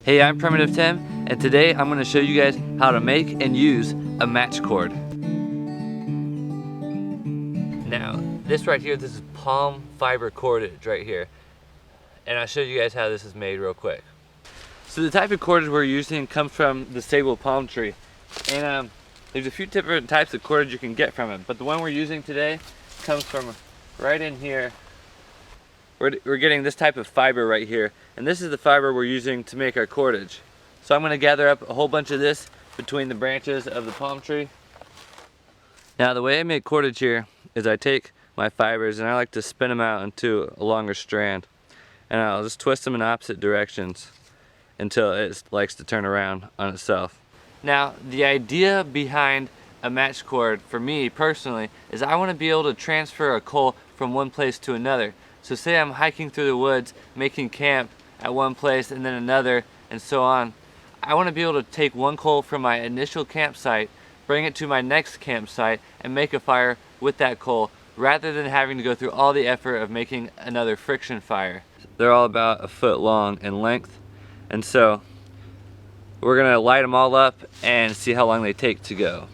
Hey, I'm Primitive Tim, and today I'm going to show you guys how to make and use a match cord. Now, this right here, this is palm fiber cordage right here, and I'll show you guys how this is made real quick. So the type of cordage we're using comes from the sable palm tree, and there's a few different types of cordage you can get from it, but the one we're using today comes from right in here. We're getting this type of fiber right here, and this is the fiber we're using to make our cordage. So I'm going to gather up a whole bunch of this between the branches of the palm tree. Now the way I make cordage here is I take my fibers and I like to spin them out into a longer strand, and I'll just twist them in opposite directions until it likes to turn around on itself. Now the idea behind a match cord for me personally is I want to be able to transfer a coal from one place to another. So say I'm hiking through the woods, making camp at one place and then another and so on. I want to be able to take one coal from my initial campsite, bring it to my next campsite and make a fire with that coal rather than having to go through all the effort of making another friction fire. They're all about a foot long in length, and so we're going to light them all up and see how long they take to go.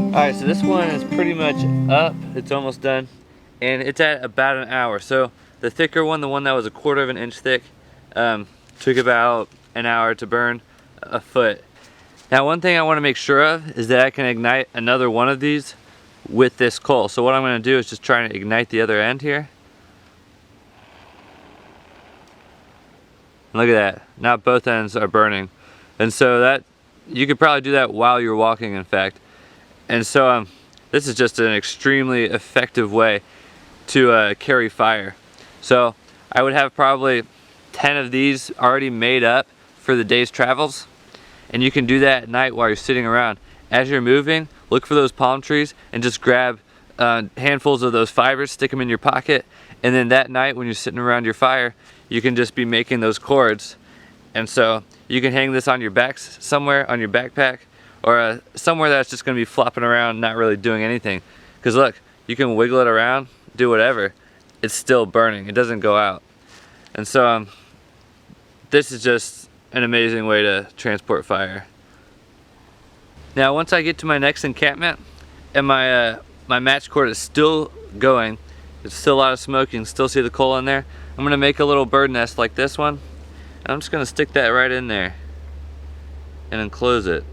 Alright, so this one is pretty much up, it's almost done, and it's at about an hour. So the thicker one, the one that was a 1/4 of an inch thick, took about an hour to burn a foot. Now one thing I want to make sure of is that I can ignite another one of these with this coal. So what I'm going to do is just try to ignite the other end here. Look at that, now both ends are burning. And so that, you could probably do that while you're walking, in fact. And so this is just an extremely effective way to carry fire. So I would have probably 10 of these already made up for the day's travels. And you can do that at night while you're sitting around. As you're moving, look for those palm trees and just grab handfuls of those fibers, stick them in your pocket. And then that night when you're sitting around your fire, you can just be making those cords. And so you can hang this on your back somewhere, on your backpack, or somewhere that's just going to be flopping around not really doing anything. Because look, you can wiggle it around, do whatever, it's still burning, it doesn't go out. And so this is just an amazing way to transport fire. Now once I get to my next encampment and my match cord is still going, there's still a lot of smoke, you can still see the coal in there, I'm going to make a little bird nest like this one, and I'm just going to stick that right in there and enclose it.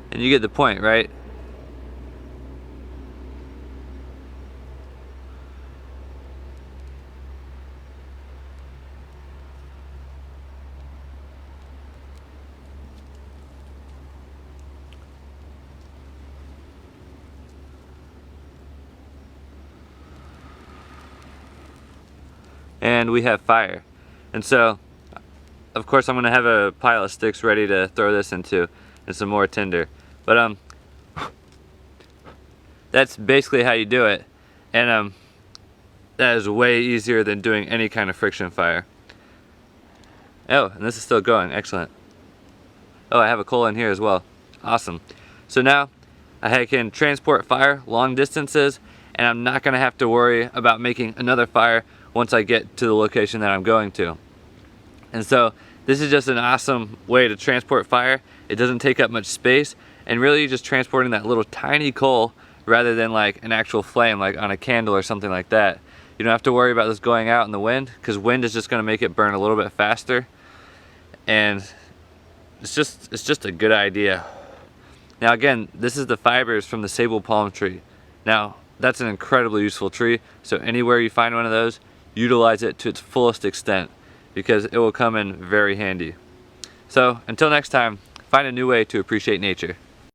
And you get the point, right? And we have fire. And so, of course, I'm gonna have a pile of sticks ready to throw this into and some more tinder. But that's basically how you do it. And that is way easier than doing any kind of friction fire. Oh, and this is still going, excellent. Oh, I have a coal in here as well, awesome. So now I can transport fire long distances, and I'm not gonna have to worry about making another fire once I get to the location that I'm going to. And so this is just an awesome way to transport fire. It doesn't take up much space, and really you're just transporting that little tiny coal rather than like an actual flame like on a candle or something like that. You don't have to worry about this going out in the wind, because wind is just going to make it burn a little bit faster, and it's just a good idea. Now again, this is the fibers from the sable palm tree, Now, that's an incredibly useful tree, so anywhere you find one of those, utilize it to its fullest extent because it will come in very handy. So, until next time, find a new way to appreciate nature.